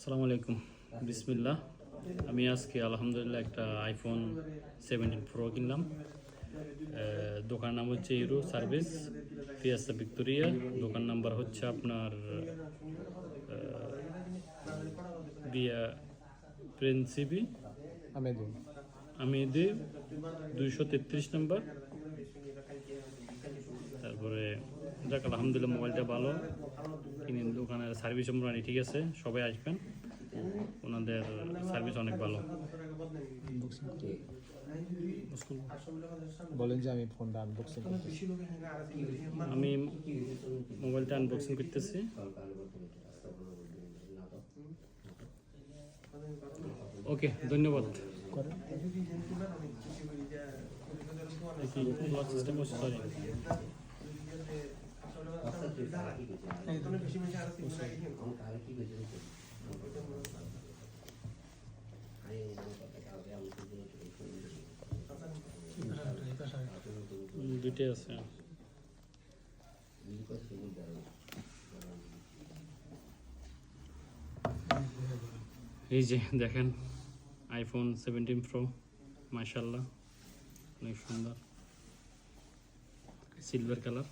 আসসালামু আলাইকুম বিসমিল্লাহ। আমি আজকে আলহামদুলিল্লাহ একটা আইফোন 17 প্রো কিনলাম। দোকান নাম হচ্ছে ইউরো সার্ভিস ফিয়াস্তা ভিক্টোরিয়া। দোকান নাম্বার হচ্ছে আপনার বিয়া প্রিন্সিপি আমিদি 233 নম্বর। তারপরে যাক আলহামদুলিল্লাহ মোবাইলটা ভালো, কিনে দোকানের সার্ভিস মোটামুটি ঠিক আছে। সবাই আসবেন, ওনাদের সার্ভিস অনেক ভালো। বলেন যে আমি ফোনটা আনবক্সিং করতেছি। আমি মোবাইলটা আনবক্সিং করতেছি। ওকে, ধন্যবাদ। সরি, দুইটাই আছে। এই যে দেখেন আইফোন 17 প্রো, মাশাআল্লাহ অনেক সুন্দর, সিলভার কালার।